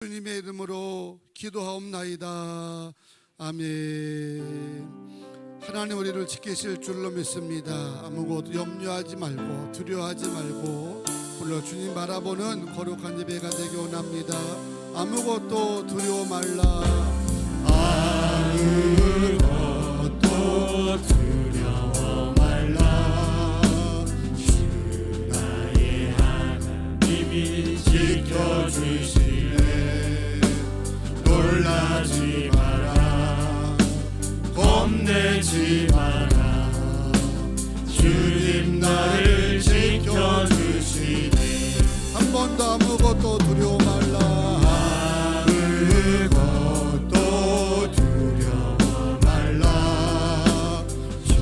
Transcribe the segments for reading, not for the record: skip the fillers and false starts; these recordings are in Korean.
주님의 이름으로 기도하옵나이다. 아멘. 하나님 우리를 지키실 줄로 믿습니다. 아무것도 염려하지 말고 두려워하지 말고 물론 주님 바라보는 거룩한 예배가 되기 원합니다. 아무것도 두려워 말라. 아무것도 두려워 말라. 주 나의 하나님이 지켜주시네. 놀라지 마라. 겁내지 마라. 주님 나를 지켜주시네. 한 번도 아무것도 두려워 말라. 아무것도 두려워 말라. 주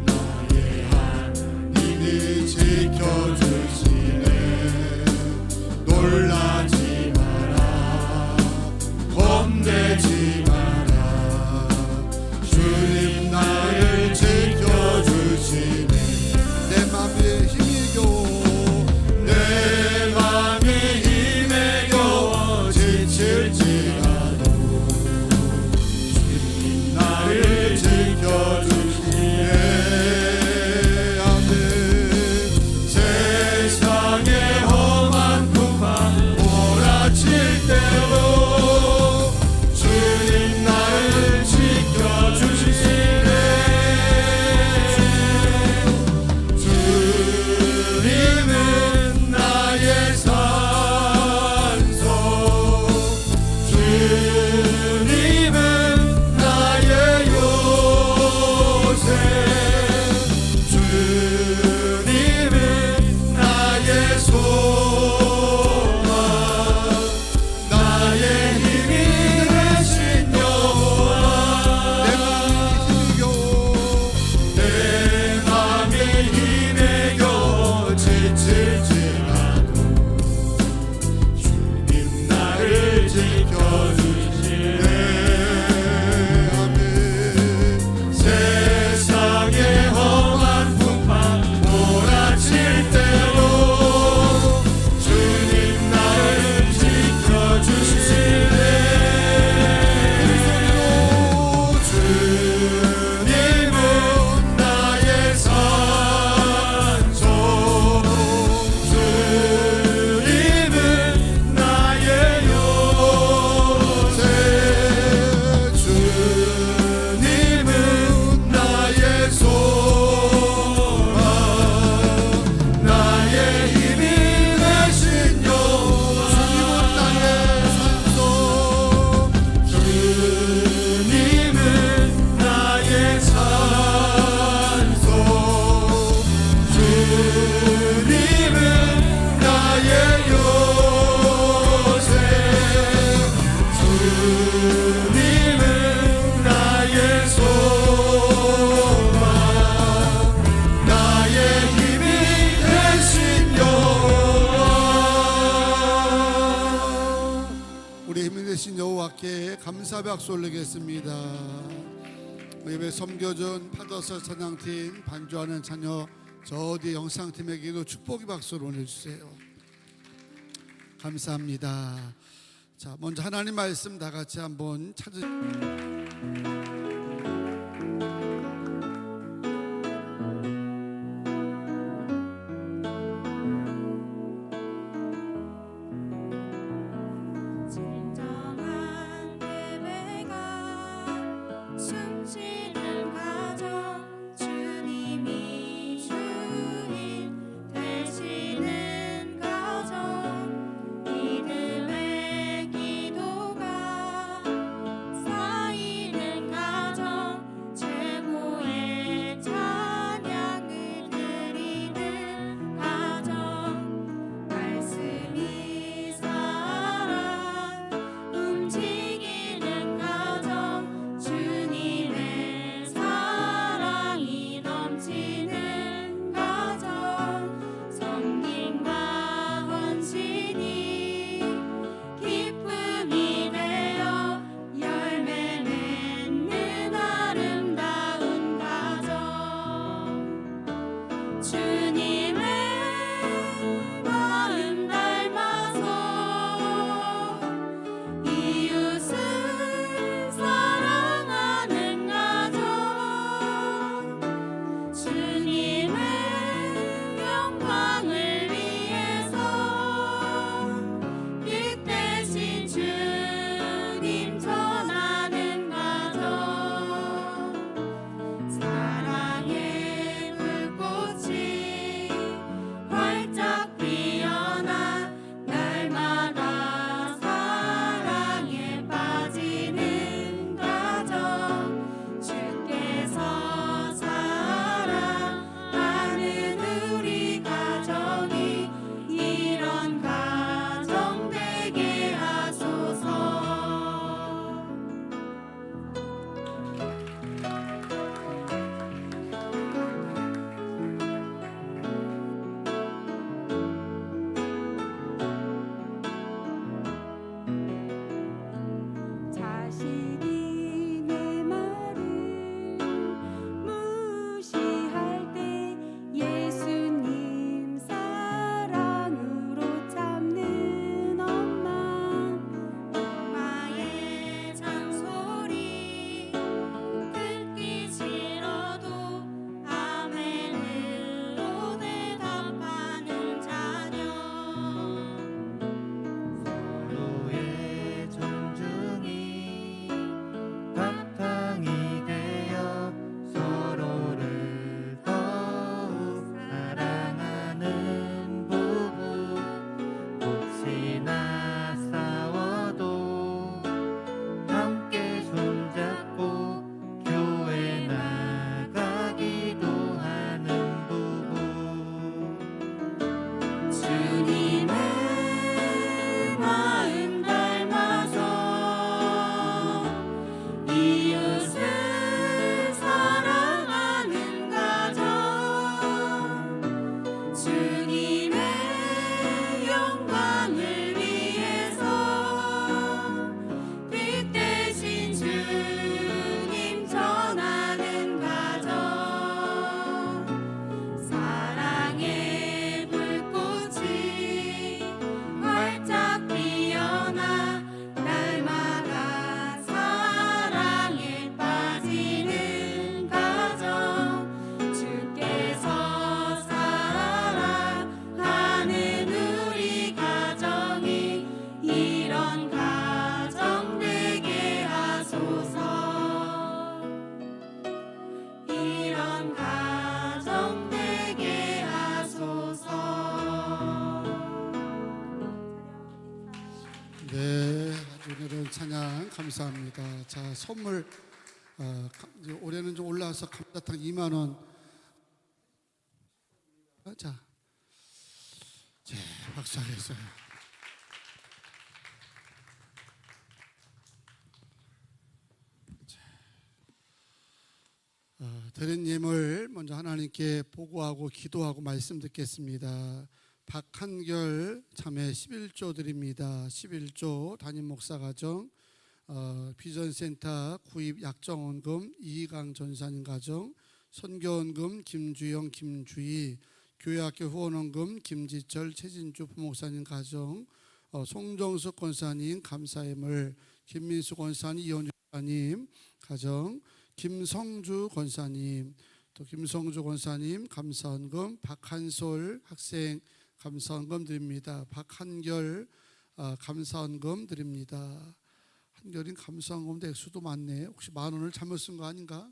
나의 하나님이 지켜주시네. 놀라지 마라. 겁내지 마라. 주님 나를 지켜주시네. 내 맘에 힘이 겨워 내 맘이 힘에 겨워 지칠지라도 주님 나를 지켜주시네. 아멘. 세상의 험한 풍파 몰아칠 때로 주님 나를 지켜주시네. 주님은 나의 산소. 주님은 나의 요새. 주님은 나의 소망. 나의 힘이 되신 여호와. 내 맘에 힘이 겨워 내 맘이 힘에 겨워 지칠지라도 주님 나를 지켜주시네. 아멘. 세상의 험한 풍파 몰아칠 때로 주님 나를 지켜주시네. 주님은 나의 산소. 주님은 나의 요새. 주님은 나의 소망. 나의 힘이 되신 여호와. 주님은 나의 산소. 주님은 나의 요새. 주님은 나의 소망. 나의 힘이 되신 여호와. 우리 힘이 되신 여호와께 감사 박수 올리겠습니다. 예배 섬겨준 파더스 찬양팀 반주하는 자녀 저 어디 영상팀에게도 축복의 박수를 보내주세요. 감사합니다. 자, 먼저 하나님 말씀 다 같이 한번 찾으. 진정한 예배가 숨쉬는 가정 주님이 주인 되시는 가정 믿음의 기도가 쌓이는 오늘은 찬양 감사합니다. 자, 선물 올해는 좀 올라와서 감자탕 2만 원. 자, 박수하겠어요. 드린 예물 먼저 하나님께 보고하고 기도하고 말씀 듣겠습니다. 박한결 자매 11조 드립니다. 11조 담임 목사 가정, 비전센터 구입 약정원금 이희강 전사님 가정, 선교원금 김주영 김주희, 교회학교 후원원금 김지철 최진주 부목사님 가정, 송정숙 권사님 감사예물, 김민수 권사님 이현주 권사님 가정, 김성주 권사님, 또 김성주 권사님 감사원금, 박한솔 학생 감사원금 드립니다. 박한결 감사원금 드립니다. 한결인 감사원금도 액수도 많네. 혹시 10,000원을 잘못 쓴 거 아닌가?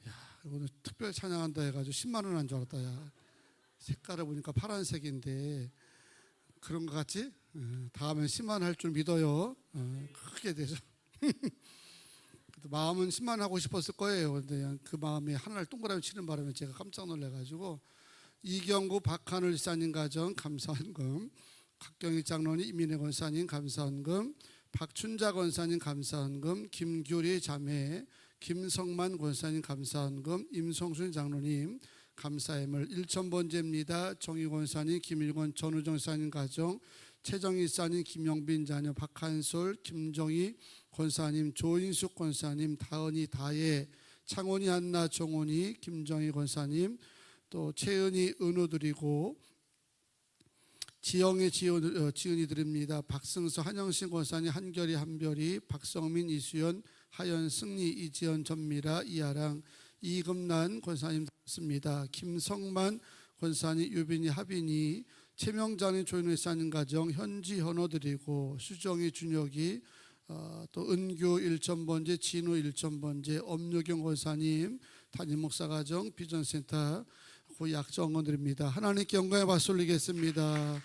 야, 오늘 특별 찬양한다 해가지고 10만 원 한 줄 알았다. 야, 색깔을 보니까 파란색인데 그런 거 같지? 다음엔 10만 원 할 줄 믿어요. 크게 되죠. 마음은 10만 하고 싶었을 거예요. 근데 그 마음에 하나를 동그라미 치는 바람에 제가 깜짝 놀래가지고 이경구 박한울 지사님 가정 감사원금, 각경희 장로님 이민혜 권사님 감사원금, 박춘자 권사님 감사원금, 김규리 자매, 김성만 권사님 감사원금, 임성순 장로님 감사예물 1,000번째입니다. 정희 권사님, 김일권 전우정 사님 가정, 최정희 사님, 김영빈 자녀, 박한솔, 김정희 권사님, 조인숙 권사님, 다은이 다혜, 창원이 한나 정원이, 김정희 권사님, 또 최은희 은우 드리고 지영의 지은이 드립니다. 박승서 한영신 권사님, 한결이 한별이, 박성민 이수연 하연 승리 이지연 전미라 이하랑 이금란 권사님 드렸습니다. 김성만 권사님 유빈이 하빈이, 최명자님 조인회사님 가정 현지 현호 드리고, 수정이 준혁이, 또 은규 1,000번째, 진우 1,000번째, 엄유경 권사님 담임 목사 가정 비전센터 그 약정원 드립니다. 하나님께 영광의 박수 올리겠습니다.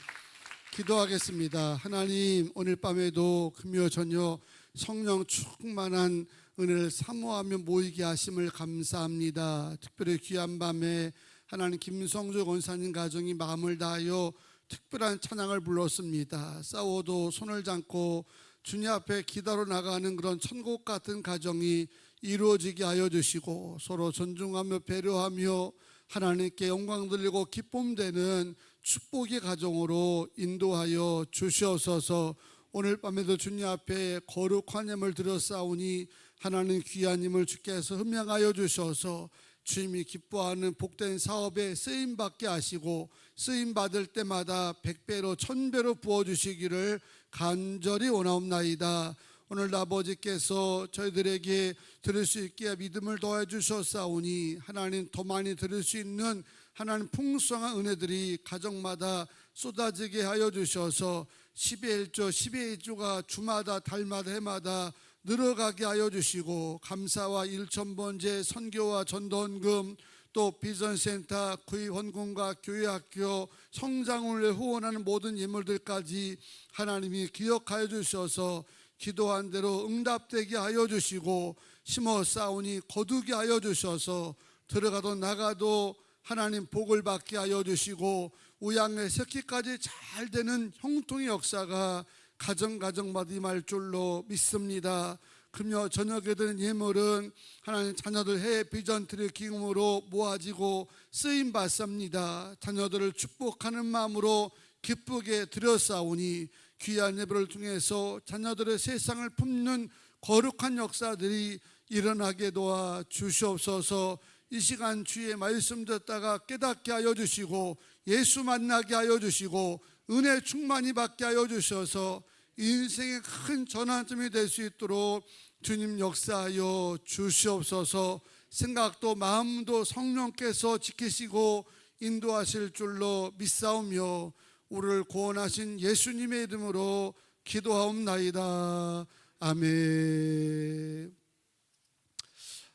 기도하겠습니다. 하나님, 오늘 밤에도 금요 저녁 성령 충만한 은혜를 사모하며 모이게 하심을 감사합니다. 특별히 귀한 밤에 하나님 김성주 권사님 가정이 마음을 다하여 특별한 찬양을 불렀습니다. 싸워도 손을 잡고 주님 앞에 기다려 나가는 그런 천국 같은 가정이 이루어지게 하여 주시고, 서로 존중하며 배려하며 하나님께 영광 돌리고 기쁨 되는 축복의 가정으로 인도하여 주시옵소서. 오늘 밤에도 주님 앞에 거룩한 예물 드렸사오니 하나님 귀한 힘을 주께서 흠양하여 주셔서 주님이 기뻐하는 복된 사업에 쓰임받게 하시고, 쓰임받을 때마다 100배로 1000배로 부어주시기를 간절히 원하옵나이다. 오늘 아버지께서 저희들에게 들을 수 있게 믿음을 더해 주셨사오니 하나님 더 많이 들을 수 있는 하나님 풍성한 은혜들이 가정마다 쏟아지게 하여 주셔서 10의 1조 10의 1조가 주마다 달마다 해마다 늘어가게 하여 주시고, 감사와 1,000번째 선교와 전도원금, 또 비전센터 구입원금과 교회학교 성장을 후원하는 모든 예물들까지 하나님이 기억하여 주셔서 기도한 대로 응답되게 하여 주시고, 심어 싸우니 거두게 하여 주셔서 들어가도 나가도 하나님 복을 받게 하여 주시고, 우양의 새끼까지 잘 되는 형통의 역사가 가정마다 임할 줄로 믿습니다. 금요 저녁에 드는 예물은 하나님 자녀들 해외 비전트리 기금으로 모아지고 쓰임 받습니다. 자녀들을 축복하는 마음으로 기쁘게 드렸사오니 귀한 예배를 통해서 자녀들의 세상을 품는 거룩한 역사들이 일어나게 도와 주시옵소서. 이 시간 주의 말씀 듣다가 깨닫게 하여 주시고, 예수 만나게 하여 주시고, 은혜 충만히 받게 하여 주셔서 인생의 큰 전환점이 될 수 있도록 주님 역사하여 주시옵소서. 생각도 마음도 성령께서 지키시고 인도하실 줄로 믿사오며 우리를 구원하신 예수님의 이름으로 기도하옵나이다. 아멘.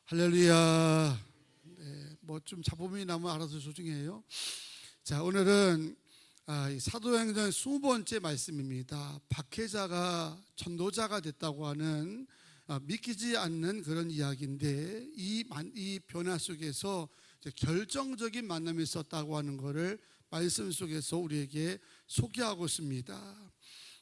할렐루야. 네, 뭐 좀 잡음이 나면 알아서 조중해요. 자, 오늘은 이 사도행전 20번째 말씀입니다. 박해자가 전도자가 됐다고 하는 믿기지 않는 그런 이야기인데 이 변화 속에서 결정적인 만남이 있었다고 하는 것을 말씀 속에서 우리에게 소개하고 있습니다.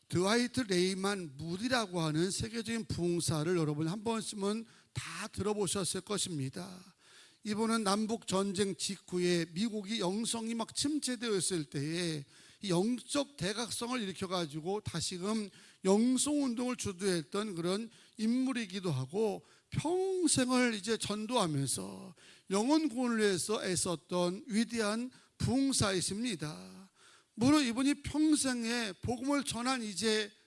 드와이트 레이만 무디라고 하는 세계적인 부흥사를 여러분 한 번쯤은 다 들어보셨을 것입니다. 이분은 남북 전쟁 직후에 미국이 영성이 막 침체되어 있을 때에 이 영적 대각성을 일으켜가지고 다시금 영성 운동을 주도했던 그런 인물이기도 하고, 평생을 이제 전도하면서 영혼 구원을 위해서 애썼던 위대한 부흥사이십니다. 물론 이분이 평생에 복음을 전한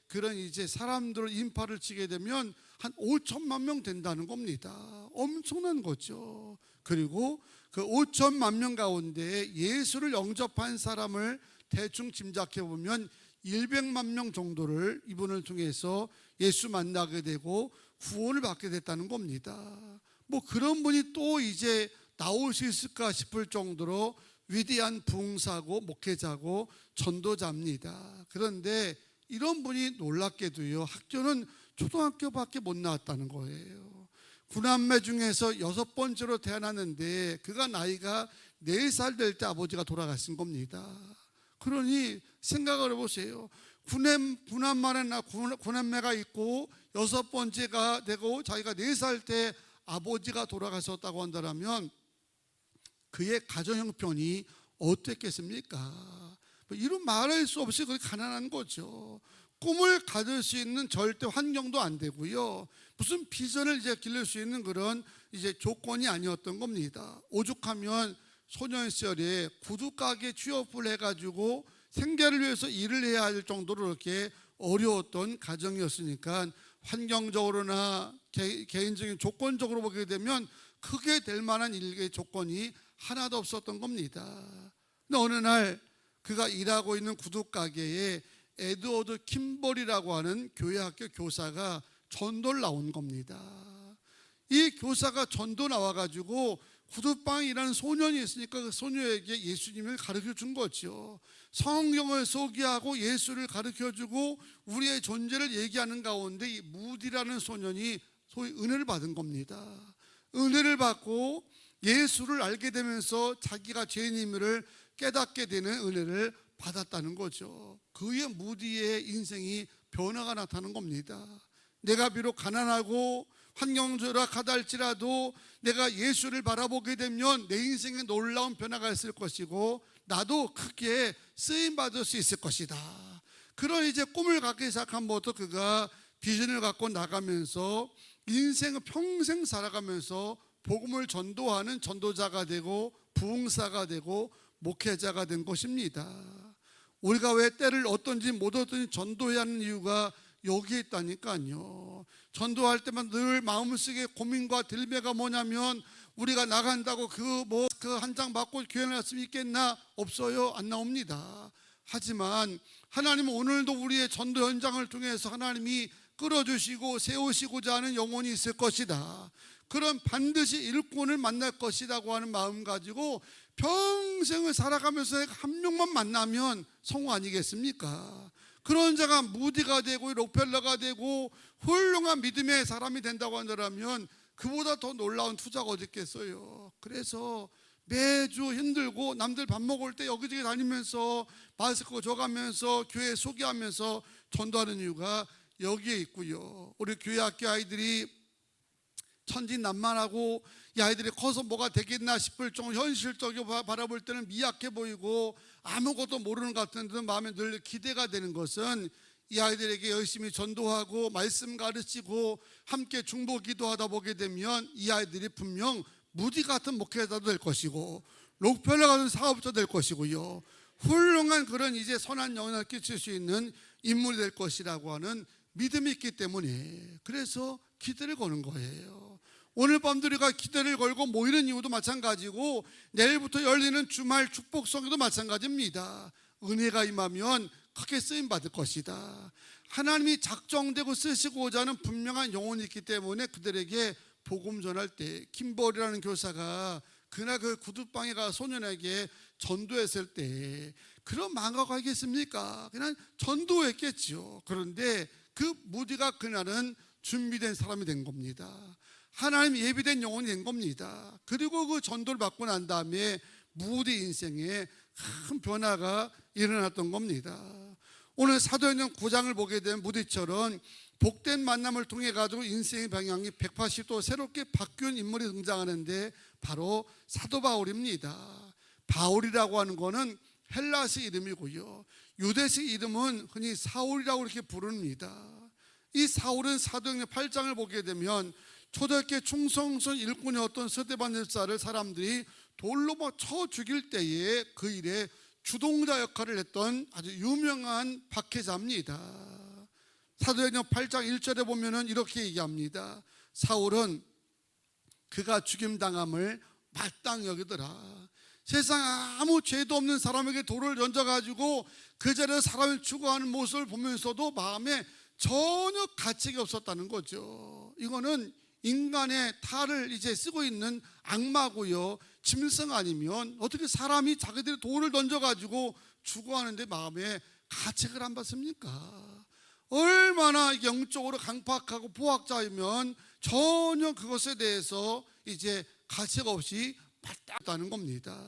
그런 사람들을 인파를 치게 되면 한 5천만 명 된다는 겁니다. 엄청난 거죠. 그리고 그 5천만 명 가운데 예수를 영접한 사람을 대충 짐작해 보면 100만 명 정도를 이분을 통해서 예수 만나게 되고 구원을 받게 됐다는 겁니다. 뭐 그런 분이 또 나올 수 있을까 싶을 정도로 위대한 부흥사고 목회자고 전도자입니다. 그런데 이런 분이 놀랍게도요, 학교는 초등학교밖에 못 나왔다는 거예요. 9남매 중에서 6번째로 태어났는데 그가 나이가 4살 될 때 아버지가 돌아가신 겁니다. 그러니 생각을 해보세요. 9남매가 있고 6번째가 되고 자기가 4살 때 아버지가 돌아가셨다고 한다면 그의 가정 형편이 어땠겠습니까? 이런 말할 수 없이 그렇게 가난한 거죠. 꿈을 가질 수 있는 절대 환경도 안 되고요, 무슨 비전을 기를 수 있는 그런 조건이 아니었던 겁니다. 오죽하면 소년 시절에 구두가게 취업을 해가지고 생계를 위해서 일을 해야 할 정도로 그렇게 어려웠던 가정이었으니까 환경적으로나 개인적인 조건적으로 보게 되면 크게 될 만한 일의 조건이 하나도 없었던 겁니다. 근데 어느 날 그가 일하고 있는 구두가게에 에드워드 킴벌이라고 하는 교회학교 교사가 전도를 나온 겁니다. 이 교사가 전도 나와가지고 구두방에 일하는 소년이 있으니까 그 소녀에게 예수님을 가르쳐 준 거죠. 성경을 소개하고 예수를 가르쳐 주고 우리의 존재를 얘기하는 가운데 이 무디라는 소년이 소위 은혜를 받은 겁니다. 은혜를 받고 예수를 알게 되면서 자기가 죄인임을 깨닫게 되는 은혜를 받았다는 거죠. 그의 무디의 인생이 변화가 나타나는 겁니다. 내가 비록 가난하고 환경절약하다 할지라도 내가 예수를 바라보게 되면 내 인생에 놀라운 변화가 있을 것이고 나도 크게 쓰임받을 수 있을 것이다. 그런 꿈을 갖기 시작한부터 그가 비전을 갖고 나가면서 인생을 평생 살아가면서 복음을 전도하는 전도자가 되고 부흥사가 되고 목회자가 된 것입니다. 우리가 왜 때를 얻든지 못 얻든지 전도해야 하는 이유가 여기에 있다니까요. 전도할 때만 늘 마음속에 고민과 들매가 뭐냐면 우리가 나간다고 그 한 장 받고 교회 날 수 있겠나? 없어요. 안 나옵니다. 하지만 하나님은 오늘도 우리의 전도 현장을 통해서 하나님이 끌어주시고 세우시고자 하는 영혼이 있을 것이다. 그럼 반드시 일꾼을 만날 것이라고 하는 마음 가지고 평생을 살아가면서 한 명만 만나면 성우 아니겠습니까? 그런 자가 무디가 되고 록펠러가 되고 훌륭한 믿음의 사람이 된다고 한다면 그보다 더 놀라운 투자가 어디 있겠어요. 그래서 매주 힘들고 남들 밥 먹을 때 여기저기 다니면서 마스크 줘가면서 교회 소개하면서 전도하는 이유가 여기에 있고요. 우리 교회 학교 아이들이 천진난만하고 이 아이들이 커서 뭐가 되겠나 싶을 정도 현실적으로 바라볼 때는 미약해 보이고 아무것도 모르는 것 같은 듯 마음에 늘 기대가 되는 것은 이 아이들에게 열심히 전도하고 말씀 가르치고 함께 중보 기도하다 보게 되면 이 아이들이 분명 무디 같은 목회자도 될 것이고 록펠러 같은 사업자 될 것이고요, 훌륭한 그런 선한 영향을 끼칠 수 있는 인물이 될 것이라고 하는 믿음이 있기 때문에 그래서 기대를 거는 거예요. 오늘 밤도 우리가 기대를 걸고 모이는 이유도 마찬가지고 내일부터 열리는 주말 축복성회도 마찬가지입니다. 은혜가 임하면 크게 쓰임받을 것이다. 하나님이 작정되고 쓰시고자 하는 분명한 영혼이 있기 때문에 그들에게 복음 전할 때 킴벌이라는 교사가 그날 그 구두방에 가 소년에게 전도했을 때 그런 망하고 하겠습니까? 그냥 전도했겠지요. 그런데 그 무디가 그날은 준비된 사람이 된 겁니다. 하나님 예비된 영혼이 된 겁니다. 그리고 그 전도를 받고 난 다음에 무디 인생에 큰 변화가 일어났던 겁니다. 오늘 사도행전 9장을 보게 되면 무디처럼 복된 만남을 통해 가지고 인생의 방향이 180도 새롭게 바뀐 인물이 등장하는데 바로 사도 바울입니다. 바울이라고 하는 거는 헬라식 이름이고요, 유대식 이름은 흔히 사울이라고 이렇게 부릅니다. 이 사울은 사도행전 8장을 보게 되면 초대교회 충성스러운 일꾼이었던 스데반 집사를 사람들이 돌로 쳐 죽일 때에 그 일에 주동자 역할을 했던 아주 유명한 박해자입니다. 사도행전 8장 1절에 보면은 이렇게 얘기합니다. 사울은 그가 죽임당함을 마땅히 여기더라. 세상 아무 죄도 없는 사람에게 돌을 던져가지고 그 자리에 사람을 추구하는 모습을 보면서도 마음에 전혀 가책이 없었다는 거죠. 이거는 인간의 탈을 이제 쓰고 있는 악마고요, 짐승 아니면 어떻게 사람이 자기들이 돌을 던져가지고 추구하는데 마음에 가책을 안 받습니까? 얼마나 영적으로 강팍하고 포학자이면 전혀 그것에 대해서 이제 가책 없이 받았다는 겁니다.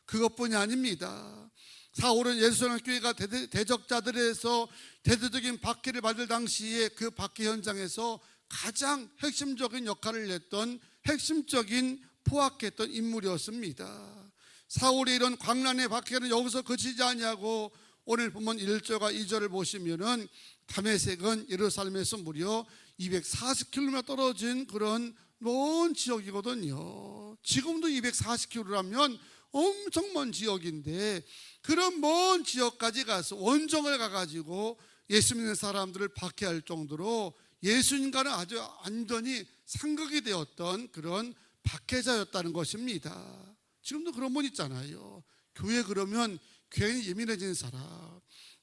그것뿐이 아닙니다. 사울은 예루살렘 교회가 대적자들에서 대대적인 박해를 받을 당시에 그 박해 현장에서 가장 핵심적인 역할을 했던 핵심적인 포악했던 인물이었습니다. 사울의 이런 광란의 박해는 여기서 그치지 않냐고 오늘 보면 1절과 2절을 보시면은 다메섹은 예루살렘에서 무려 240km 떨어진 그런 먼 지역이거든요. 지금도 240km라면 엄청 먼 지역인데 그런 먼 지역까지 가서 원정을 가가지고 예수 믿는 사람들을 박해할 정도로 예수님과는 아주 완전히 상극이 되었던 그런 박해자였다는 것입니다. 지금도 그런 분 있잖아요. 교회 그러면 괜히 예민해진 사람,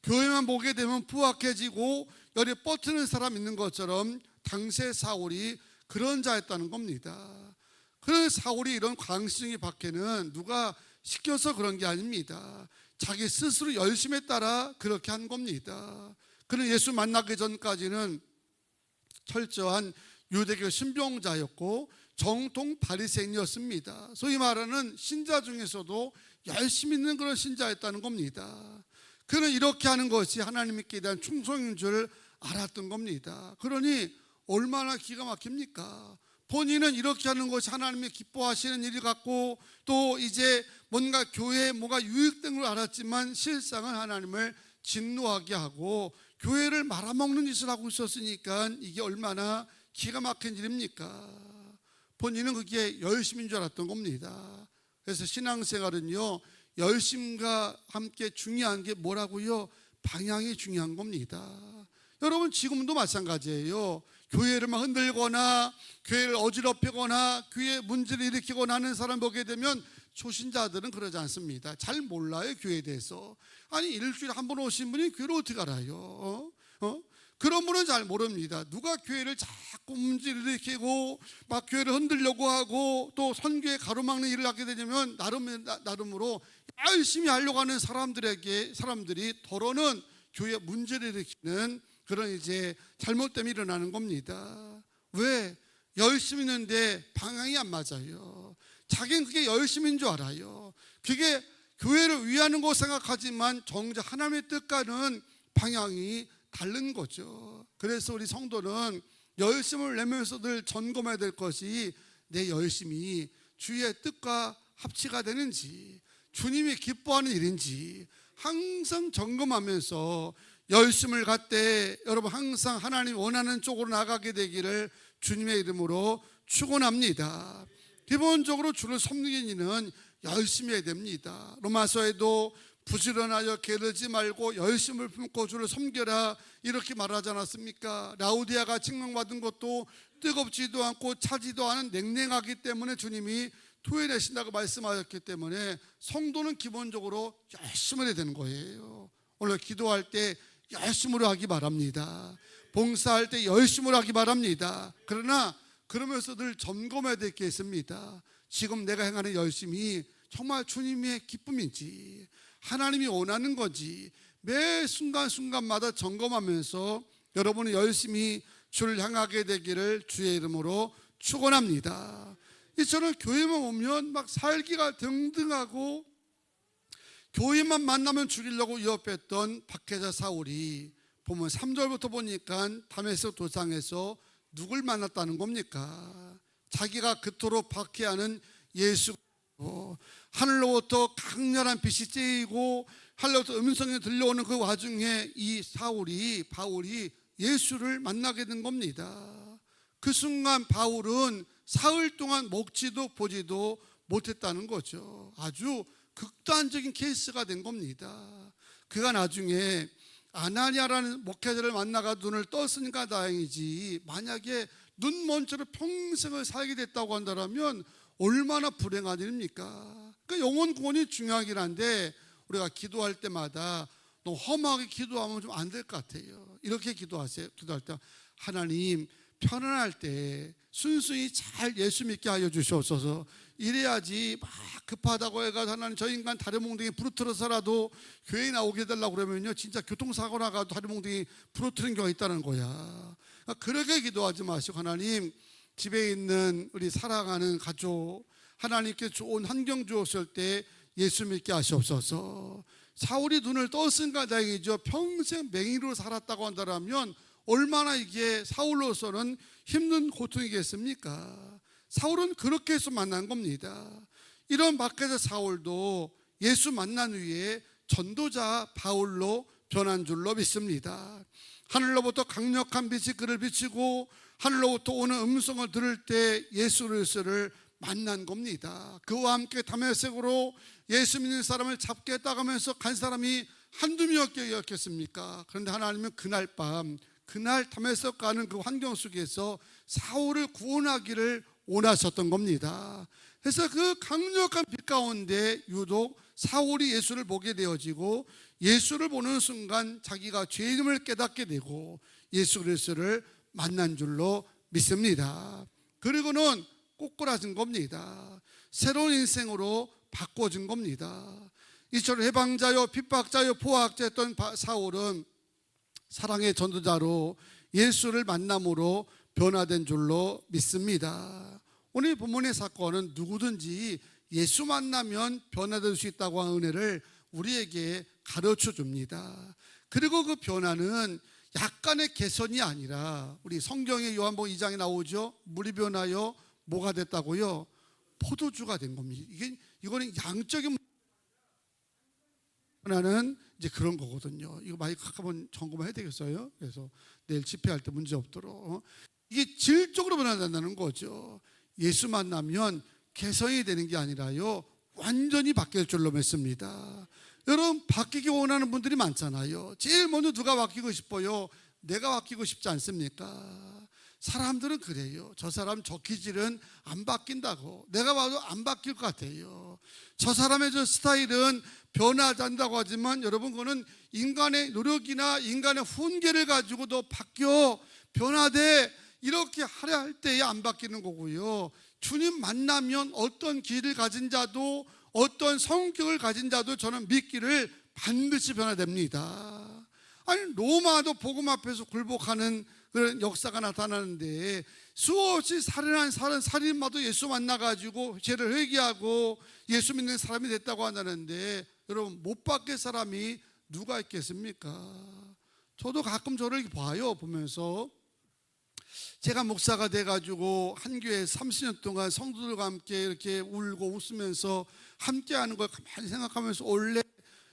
교회만 보게 되면 부악해지고 열이 뻗트는 사람 있는 것처럼 당시의 사울이 그런 자였다는 겁니다. 그 사울이 이런 광신의 박해는 누가 시켜서 그런 게 아닙니다. 자기 스스로 열심에 따라 그렇게 한 겁니다. 그는 예수 만나기 전까지는 철저한 유대교 신병자였고 정통 바리새인이었습니다. 소위 말하는 신자 중에서도 열심히 있는 그런 신자였다는 겁니다. 그는 이렇게 하는 것이 하나님께 대한 충성인 줄 알았던 겁니다. 그러니 얼마나 기가 막힙니까? 본인은 이렇게 하는 것이 하나님이 기뻐하시는 일이 같고 또 이제 뭔가 교회에 뭐가 유익된 걸 알았지만 실상은 하나님을 진노하게 하고 교회를 말아먹는 짓을 하고 있었으니까 이게 얼마나 기가 막힌 일입니까? 본인은 그게 열심인 줄 알았던 겁니다. 그래서 신앙생활은요, 열심과 함께 중요한 게 뭐라고요? 방향이 중요한 겁니다. 여러분 지금도 마찬가지예요. 교회를 막 흔들거나 교회를 어지럽히거나 교회에 문제를 일으키거나 하는 사람 보게 되면 초신자들은 그러지 않습니다. 잘 몰라요, 교회에 대해서. 아니 일주일에 한 번 오신 분이 교회를 어떻게 알아요? 그런 분은 잘 모릅니다. 누가 교회를 자꾸 문제를 일으키고 막 교회를 흔들려고 하고 또 선교에 가로막는 일을 하게 되면 나름으로 열심히 하려고 하는 사람들이 더러는 교회에 문제를 일으키는 그런 이제 잘못됨이 일어나는 겁니다. 왜? 열심히 있는데 방향이 안 맞아요. 자기는 그게 열심인 줄 알아요. 그게 교회를 위하는 거 생각하지만 정작 하나님의 뜻과는 방향이 다른 거죠. 그래서 우리 성도는 열심을 내면서 늘 점검해야 될 것이 내 열심이 주의 뜻과 합치가 되는지 주님이 기뻐하는 일인지 항상 점검하면서 열심을 갖되 여러분 항상 하나님 원하는 쪽으로 나가게 되기를 주님의 이름으로 축원합니다. 기본적으로 주를 섬기는 이는 열심히 해야 됩니다. 로마서에도 부지런하여 게으르지 말고 열심을 품고 주를 섬겨라 이렇게 말하지 않았습니까? 라우디아가 칙망받은 것도 뜨겁지도 않고 차지도 않은 냉랭하기 때문에 주님이 토해내신다고 말씀하셨기 때문에 성도는 기본적으로 열심을 해야 되는 거예요. 오늘 기도할 때 열심으로 하기 바랍니다. 봉사할 때 열심으로 하기 바랍니다. 그러나 그러면서 늘 점검해야 될 게 있습니다. 지금 내가 행하는 열심이 정말 주님의 기쁨인지 하나님이 원하는 거지. 매 순간순간마다 점검하면서 여러분이 열심히 주를 향하게 되기를 주의 이름으로 축원합니다. 이처럼 교회만 오면 막 살기가 등등하고 교회만 만나면 죽이려고 위협했던 박해자 사울이 보면 3절부터 보니까 다메섹 도상에서 누굴 만났다는 겁니까? 자기가 그토록 박해하는 예수, 하늘로부터 강렬한 빛이 쬐이고 하늘로부터 음성이 들려오는 그 와중에 이 바울이 예수를 만나게 된 겁니다. 그 순간 바울은 사흘 동안 먹지도 보지도 못했다는 거죠. 아주 극단적인 케이스가 된 겁니다. 그가 나중에 아나니아라는 목회자를 만나가 눈을 떴으니까 다행이지, 만약에 눈먼 채로 평생을 살게 됐다고 한다면 얼마나 불행한 일입니까? 그 영혼 구원이 중요하긴 한데 우리가 기도할 때마다 너무 험하게 기도하면 좀 안 될 것 같아요. 이렇게 기도하세요. 기도할 때 하나님, 편안할 때 순수히 잘 예수 믿게 하여 주시옵소서. 이래야지 막 급하다고 해가 하나님 저 인간 다리 몽둥이 부러뜨려서라도 교회에 나오게 해달라고 그러면요 진짜 교통사고 나가도 다리 몽둥이 부러뜨린 경우가 있다는 거야. 그렇게 기도하지 마시고 하나님, 집에 있는 우리 사랑하는 가족 하나님께 좋은 환경 주었을 때 예수 믿게 하시옵소서. 사울이 눈을 떴으니까 다행이죠. 평생 맹인으로 살았다고 한다면 얼마나 이게 사울로서는 힘든 고통이겠습니까? 사울은 그렇게 해서 만난 겁니다. 이런 박해자 사울도 예수 만난 후에 전도자 바울로 변한 줄로 믿습니다. 하늘로부터 강력한 빛이 그를 비치고 하늘로부터 오는 음성을 들을 때 예수 그리스도를 만난 겁니다. 그와 함께 다메섹으로 예수 믿는 사람을 잡겠다고 하면서 간 사람이 한두 명이었겠습니까? 그런데 하나님은 그날 밤, 그날 다메섹 가는 그 환경 속에서 사울을 구원하기를 원하셨던 겁니다. 그래서 그 강력한 빛 가운데 유독 사울이 예수를 보게 되어지고 예수를 보는 순간 자기가 죄인임을 깨닫게 되고 예수 그리스도를 만난 줄로 믿습니다. 그리고는 꼬꾸라진 겁니다. 새로운 인생으로 바꿔진 겁니다. 이처럼 해방자요 핍박자요 포악자였던 사울은 사랑의 전도자로 예수를 만남으로 변화된 줄로 믿습니다. 오늘 본문의 사건은 누구든지 예수 만나면 변화될 수 있다고 하는 은혜를 우리에게 가르쳐 줍니다. 그리고 그 변화는 약간의 개선이 아니라 우리 성경의 요한복음 2장에 나오죠. 물이 변하여 뭐가 됐다고요? 포도주가 된 겁니다. 이거는 양적인 변화는 이제 그런 거거든요. 이거 마이크 한번 점검해야 되겠어요. 그래서 내일 집회할 때 문제 없도록 이게 질적으로 변화된다는 거죠. 예수 만나면 개선이 되는 게 아니라요 완전히 바뀔 줄로 믿습니다. 여러분 바뀌기 원하는 분들이 많잖아요. 제일 먼저 누가 바뀌고 싶어요? 내가 바뀌고 싶지 않습니까? 사람들은 그래요. 저 사람 저 기질은 안 바뀐다고, 내가 봐도 안 바뀔 것 같아요. 저 사람의 저 스타일은 변하지 않는다고 하지만 여러분 그거는 인간의 노력이나 인간의 훈계를 가지고도 바뀌어 변화돼 이렇게 하려 할 때에 안 바뀌는 거고요. 주님 만나면 어떤 길을 가진 자도 어떤 성격을 가진 자도 저는 믿기를 반드시 변화됩니다. 아니 로마도 복음 앞에서 굴복하는 그런 역사가 나타나는데 수없이 살인한 살인마도 예수 만나가지고 죄를 회개하고 예수 믿는 사람이 됐다고 한다는데 여러분 못 바뀔 사람이 누가 있겠습니까? 저도 가끔 저를 봐요. 보면서 제가 목사가 돼가지고 한 교회 30년 동안 성도들과 함께 이렇게 울고 웃으면서 함께하는 걸 가만히 생각하면서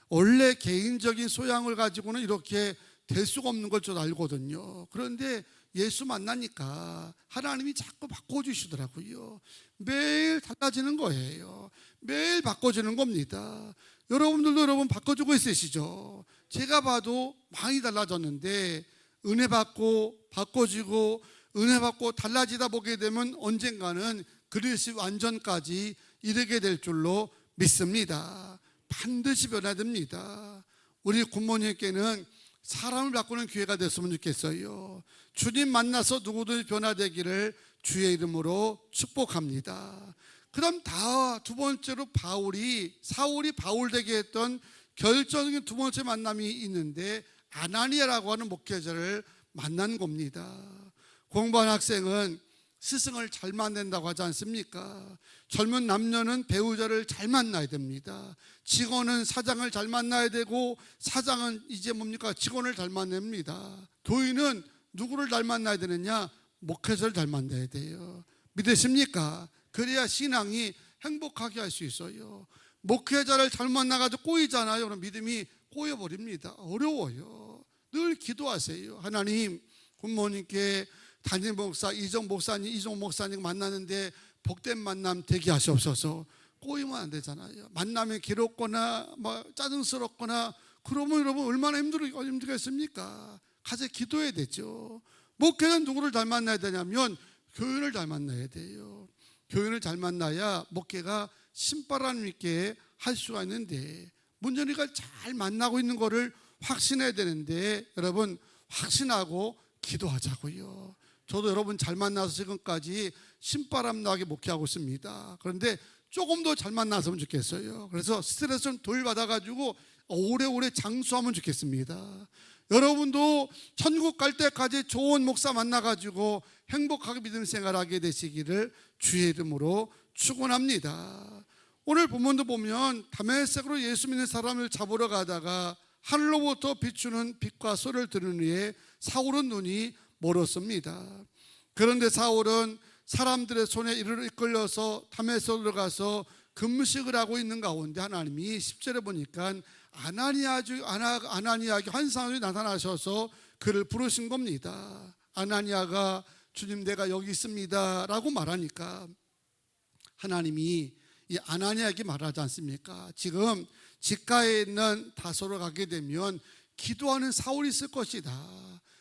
원래 개인적인 소양을 가지고는 이렇게 될 수가 없는 걸 저도 알거든요. 그런데 예수 만나니까 하나님이 자꾸 바꿔주시더라고요. 매일 달라지는 거예요. 매일 바꿔주는 겁니다. 여러분들도 여러분 바꿔주고 있으시죠? 제가 봐도 많이 달라졌는데 은혜 받고 바꿔지고 은혜 받고 달라지다 보게 되면 언젠가는 그리스도 완전까지 이르게 될 줄로 믿습니다. 반드시 변화됩니다. 우리 굿모닝께는 사람을 바꾸는 기회가 됐으면 좋겠어요. 주님 만나서 누구든지 변화되기를 주의 이름으로 축복합니다. 그 다음 두 번째로 사울이 바울 되게 했던 결정적인 두 번째 만남이 있는데 아나니아라고 하는 목회자를 만난 겁니다. 공부한 학생은 스승을 잘 만난다고 하지 않습니까? 젊은 남녀는 배우자를 잘 만나야 됩니다. 직원은 사장을 잘 만나야 되고, 사장은 이제 뭡니까? 직원을 잘 만납니다. 교인은 누구를 잘 만나야 되느냐? 목회자를 잘 만나야 돼요. 믿으십니까? 그래야 신앙이 행복하게 할 수 있어요. 목회자를 잘 만나가지고 꼬이잖아요. 그럼 믿음이 꼬여버립니다. 어려워요. 늘 기도하세요. 하나님, 굿모닝께 담임 목사 이종 목사님 만나는데 복된 만남 되게 하시옵소서. 꼬이면 안 되잖아요. 만남이 괴롭거나 짜증스럽거나 그러면 여러분 얼마나 힘들겠습니까? 같이 기도해야 되죠. 목회는 누구를 잘 만나야 되냐면 교인을 잘 만나야 돼요. 교인을 잘 만나야 목회가 신바람 있게 할 수가 있는데, 문제는 우리가 잘 만나고 있는 거를 확신해야 되는데, 여러분 확신하고 기도하자고요. 저도 여러분 잘 만나서 지금까지 신바람 나게 목회하고 있습니다. 그런데 조금 더 잘 만났으면 좋겠어요. 그래서 스트레스 좀 덜 받아가지고 오래오래 장수하면 좋겠습니다. 여러분도 천국 갈 때까지 좋은 목사 만나가지고 행복하게 믿음 생활하게 되시기를 주의 이름으로 축원합니다. 오늘 본문도 보면 다메섹으로 예수 믿는 사람을 잡으러 가다가 하늘로부터 비추는 빛과 소리를 들은 후에 사울은 눈이 멀었습니다. 그런데 사울은 사람들의 손에 이끌려서 다메섹으로 가서 금식을 하고 있는 가운데 하나님이 10절에 보니까 아나니아에게 환상으로 나타나셔서 그를 부르신 겁니다. 아나니아가 주님 내가 여기 있습니다 라고 말하니까 하나님이 이 아나니아에게 말하지 않습니까? 지금 직가에 있는 다소로 가게 되면 기도하는 사울이 있을 것이다.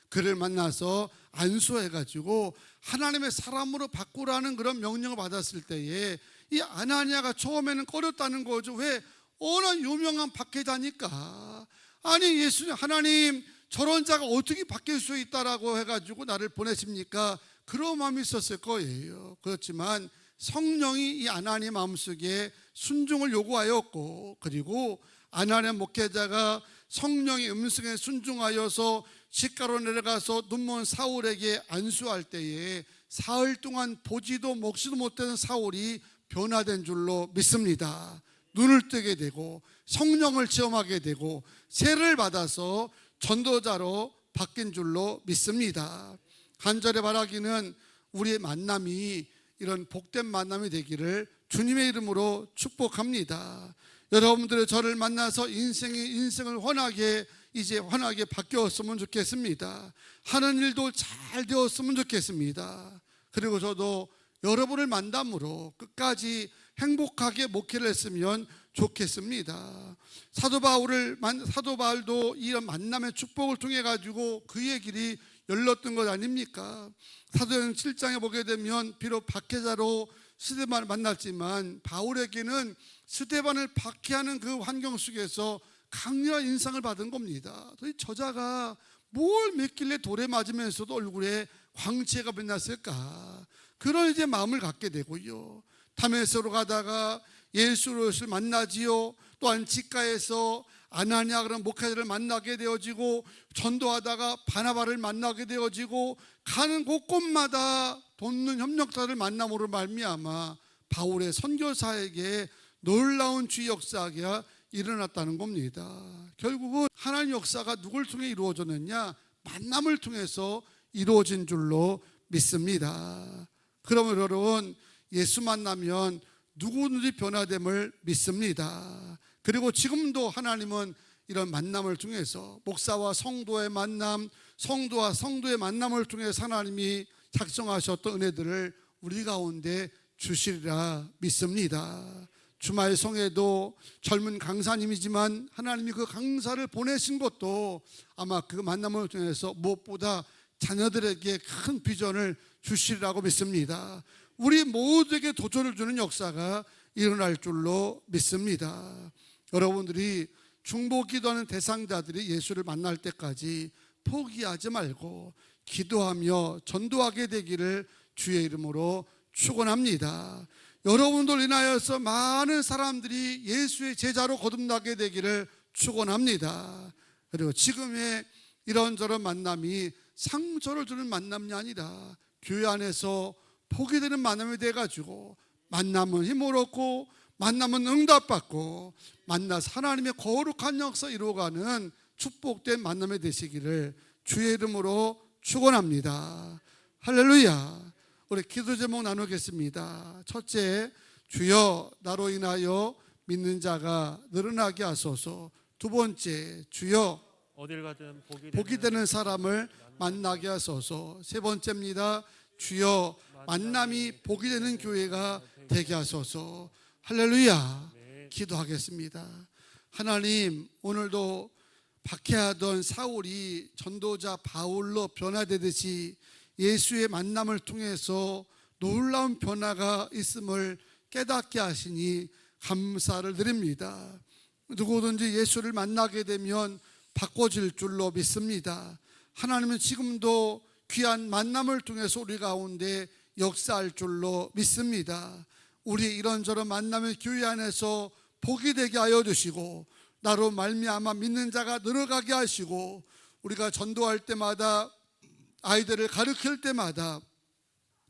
그를 만나서 안수해가지고 하나님의 사람으로 바꾸라는 그런 명령을 받았을 때에 이 아나니아가 처음에는 꺼렸다는 거죠. 왜? 워낙 유명한 박해자니까. 아니 예수님, 하나님 저런 자가 어떻게 바뀔 수 있다라고 해가지고 나를 보내십니까? 그런 마음이 있었을 거예요. 그렇지만 성령이 이 아나니아 마음속에 순종을 요구하였고, 그리고 아나니아 목회자가 성령의 음성에 순종하여서 시가로 내려가서 눈먼 사울에게 안수할 때에 사흘 동안 보지도 먹지도 못하는 사울이 변화된 줄로 믿습니다. 눈을 뜨게 되고 성령을 체험하게 되고 세를 받아서 전도자로 바뀐 줄로 믿습니다. 간절히 바라기는 우리의 만남이 이런 복된 만남이 되기를 주님의 이름으로 축복합니다. 여러분들의 저를 만나서 인생을 환하게 바뀌었으면 좋겠습니다. 하는 일도 잘 되었으면 좋겠습니다. 그리고 저도 여러분을 만남으로 끝까지 행복하게 목회를 했으면 좋겠습니다. 사도 바울도 이런 만남의 축복을 통해 가지고 그의 길이 열렸던 것 아닙니까? 사도행 7장에 보게 되면 비록 박해자로 스데반을 만났지만 바울에게는 스데반을 박해하는 그 환경 속에서 강렬한 인상을 받은 겁니다. 이 저자가 뭘 맺길래 돌에 맞으면서도 얼굴에 광채가 빛났을까? 그런 이제 마음을 갖게 되고요. 다메섹으로 가다가 예수를 만나지요. 또한 직가에서 아나니아 그런 목회자를 만나게 되어지고, 전도하다가 바나바를 만나게 되어지고, 가는 곳곳마다 돕는 협력자를 만남으로 말미암아 바울의 선교사에게 놀라운 주의 역사가 일어났다는 겁니다. 결국은 하나님 역사가 누굴 통해 이루어졌느냐? 만남을 통해서 이루어진 줄로 믿습니다. 그러면 여러분, 예수 만나면 누구든지 변화됨을 믿습니다. 그리고 지금도 하나님은 이런 만남을 통해서 목사와 성도의 만남, 성도와 성도의 만남을 통해서 하나님이 작성하셨던 은혜들을 우리 가운데 주시리라 믿습니다. 주말 성회도 젊은 강사님이지만 하나님이 그 강사를 보내신 것도 아마 그 만남을 통해서 무엇보다 자녀들에게 큰 비전을 주시리라고 믿습니다. 우리 모두에게 도전을 주는 역사가 일어날 줄로 믿습니다. 여러분들이 중보 기도하는 대상자들이 예수를 만날 때까지 포기하지 말고 기도하며 전도하게 되기를 주의 이름으로 축원합니다. 여러분들 인하여서 많은 사람들이 예수의 제자로 거듭나게 되기를 축원합니다. 그리고 지금의 이런저런 만남이 상처를 주는 만남이 아니라 교회 안에서 복이 되는 만남이 돼가지고 만남은 힘을 얻고 만남은 응답받고 만나서 하나님의 거룩한 역사 이루어가는 축복된 만남이 되시기를 주의 이름으로 축원합니다. 할렐루야. 우리 기도 제목 나누겠습니다. 첫째, 주여 나로 인하여 믿는 자가 늘어나게 하소서. 두 번째, 주여 어딜 가든 복이 되는 사람을 만나게 하소서. 세 번째입니다. 주여 만남이 복이 되는 교회가 되게 하소서. 할렐루야. 기도하겠습니다. 하나님, 오늘도 박해하던 사울이 전도자 바울로 변화되듯이 예수의 만남을 통해서 놀라운 변화가 있음을 깨닫게 하시니 감사를 드립니다. 누구든지 예수를 만나게 되면 바꿔질 줄로 믿습니다. 하나님은 지금도 귀한 만남을 통해서 우리 가운데 역사할 줄로 믿습니다. 우리 이런저런 만남의 교회 안에서 복이 되게 하여 주시고 나로 말미암아 믿는 자가 늘어가게 하시고 우리가 전도할 때마다 아이들을 가르칠 때마다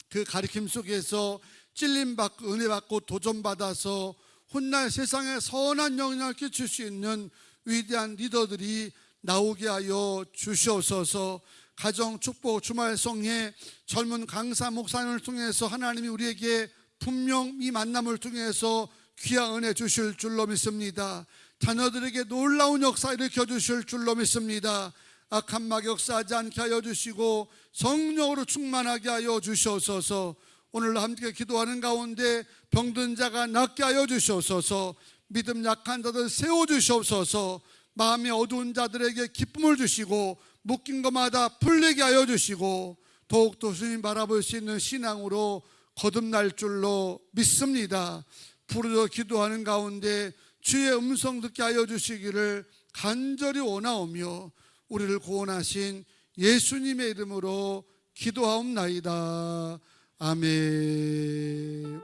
그 가르침 속에서 찔림받고 은혜받고 도전받아서 훗날 세상에 선한 영향을 끼칠 수 있는 위대한 리더들이 나오게 하여 주시옵소서. 가정 축복 주말 성회 젊은 강사 목사님을 통해서 하나님이 우리에게 분명 이 만남을 통해서 귀한 은혜 주실 줄로 믿습니다. 자녀들에게 놀라운 역사 일으켜 주실 줄로 믿습니다. 악한 막 역사하지 않게 하여 주시고 성령으로 충만하게 하여 주시옵소서. 오늘 함께 기도하는 가운데 병든 자가 낫게 하여 주시옵소서. 믿음 약한 자들 세워주시옵소서. 마음이 어두운 자들에게 기쁨을 주시고 묶인 것마다 풀리게 하여 주시고 더욱더 주님 바라볼 수 있는 신앙으로 거듭날 줄로 믿습니다. 부르짖어 기도하는 가운데 주의 음성 듣게 하여 주시기를 간절히 원하오며 우리를 구원하신 예수님의 이름으로 기도하옵나이다. 아멘.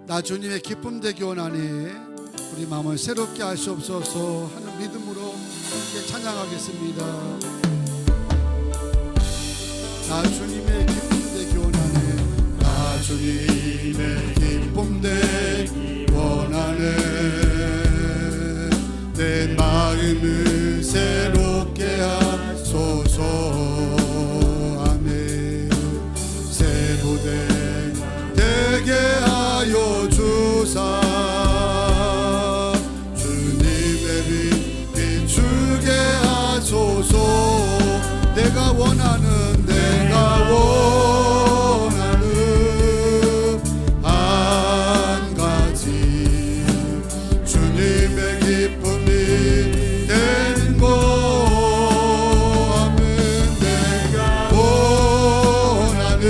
나 주님의 기쁨 되기 원하네. 우리 마음을 새롭게 하시옵소서 하는 믿음으로 함께 찬양하겠습니다. 나 주님의 기쁨 되기 원하네. 나 주님의 기쁨 되기 원하네. 내 마음을 새롭게 하소서. 아멘. 새로 되게 하여 주사 주님의 빛 비추게 하소서. 내가 원하는 한 가지 주님의 기쁨이 되는 것. 아멘. 내가 원하는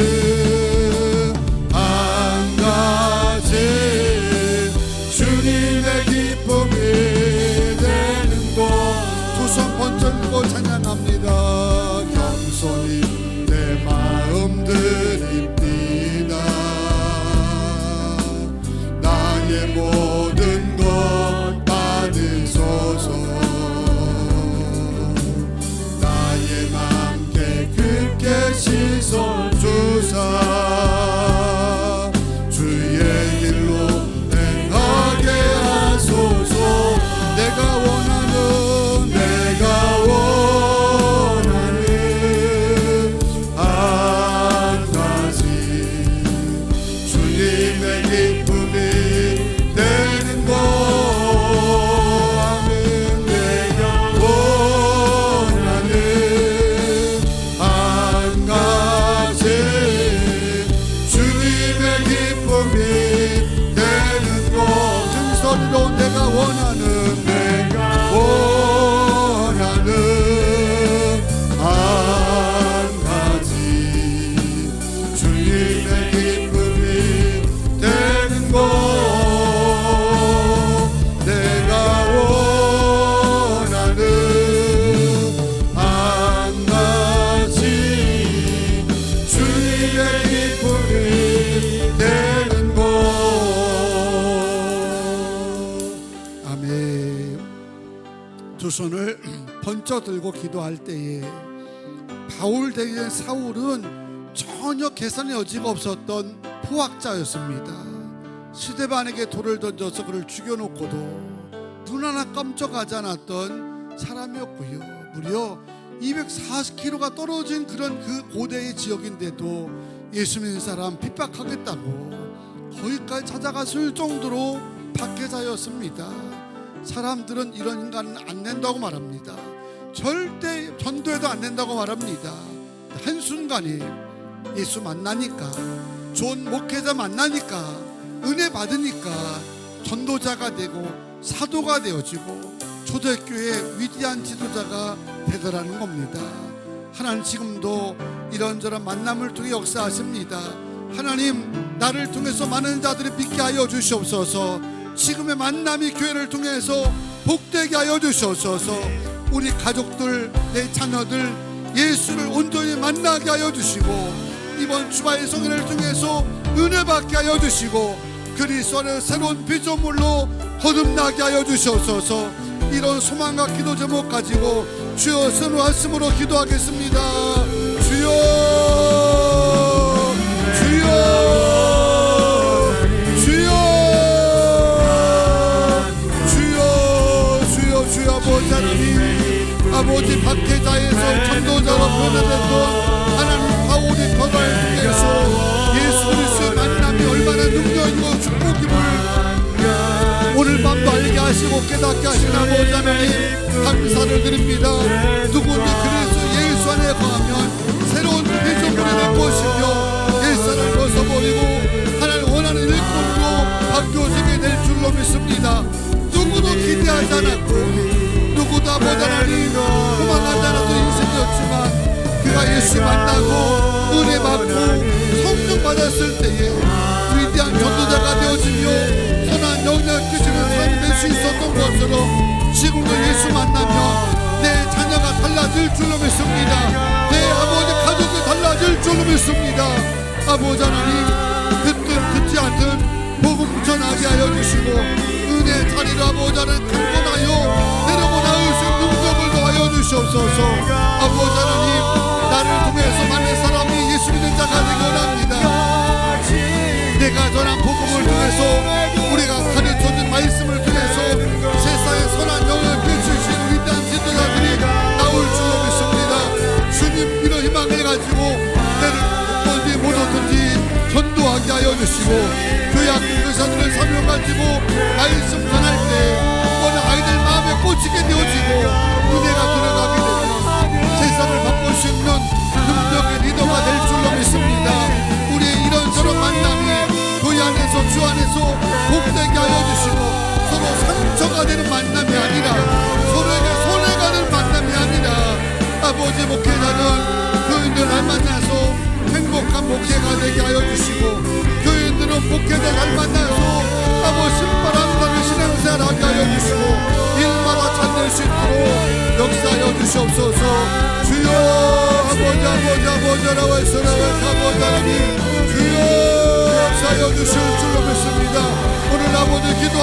한 가지 주님의 기쁨이 되는 것. 두 손 번쩍 들고 찬양합니다. 겸손히 손을 번쩍 들고 기도할 때에 바울 대신 사울은 전혀 개선의 여지가 없었던 포악자였습니다. 시데반에게 돌을 던져서 그를 죽여놓고도 눈 하나 깜짝하지 않았던 사람이었고요. 무려 240km가 떨어진 그런 그 고대의 지역인데도 예수 믿는 사람 핍박하겠다고 거기까지 찾아갔을 정도로 박해자였습니다. 사람들은 이런 인간은 안 된다고 말합니다. 절대 전도해도 안 된다고 말합니다. 한순간에 예수 만나니까, 좋은 목회자 만나니까, 은혜 받으니까 전도자가 되고 사도가 되어지고 초대교회 위대한 지도자가 되더라는 겁니다. 하나님 지금도 이런저런 만남을 통해 역사하십니다. 하나님, 나를 통해서 많은 자들이 믿게 하여 주시옵소서. 지금의 만남이 교회를 통해서 복되게 하여 주시옵소서. 우리 가족들, 내 자녀들 예수를 온전히 만나게 하여 주시고, 이번 주말 성회를 통해서 은혜 받게 하여 주시고, 그리스도의 새로운 피조물로 거듭나게 하여 주시옵소서. 이런 소망과 기도 제목 가지고 주여 선호하심으로 기도하겠습니다. 주여, 주여, 주여, 주여, 주여, 주여. 아버지 하나님, 아버지 박해자에서 전도자로 변화됐던 하나님 바울이 변화를 통해서 예수 그리스도의 만남이 얼마나 능력이고 축복임을 오늘 밤도 알게 하시고 깨닫게 하신 아버지 하나님, 감사를 드립니다. 누구든지 그리스도 예수 안에 거하면 새로운 피조물이 될 것이며 옛사람을 벗어버리고 하나님 원하는 일꾼으로 바뀌어지게 될 줄로 믿습니다. 누구도 기대하지 않았고 누구도 아버지 하나님 도망하지 않아도 인생이었지만 그가 예수 만나고 은혜 받고 성령 받았을 때에 위대한 전도자가 되어지며 선한 영향을 끼치는 사람이 될 수 있었던 것으로 지금도 예수 만나면 내 자녀가 달라질 줄로 믿습니다. 내 아버지 가족이 달라질 줄로 믿습니다. 아버지 하나님, 듣든 듣지 않든 복음 전하게 하여 주시고 은혜 자리로 아버지 하나님 강건하여 데리고 나올 수 있는 능력을 더하여 주시옵소서. 아버지 하나님, 나를 통해서 많은 사람이 예수 믿는 자가 되기 원합니다. 내가 전한 복음을 통해서 우리가 가르쳐준 말씀을 통해서 세상에 선한 영향을 끼치신 위대한 지도자들이 나올 줄로 믿습니다. 주님, 이런 희망을 가지고 때를 어디 못하든지 전도하게 하여 주시고 교회 학교 의사들의 사명 가지고 말씀 전할 때 어느 아이들 마음에 꽂히게 되어지고 은혜가 들어가게 되고 세상을 바꿀 수 있는 능력의 리더가 될 줄로 믿습니다. 우리의 이런저런 만남이 교회 안에서 주 안에서 복되게 하여 주시고 서로 상처가 되는 만남이 아니라 서로에게 손해가 되는 만남이 아니라 아버지 목회자는 교인들 잘 만나서 행복한 목회가 되게 하여 주시고 교인들은 목회자 잘 만나서 아버지 신바람나는 신앙생활 하게 하여 주시고 일마다 잘 될 수 있도록 역사하여 주시옵소서. 주여, 아버지 아버지 하나님, 주여 역사하여 주실 줄로 믿습니다. 오늘 아버지 기도하는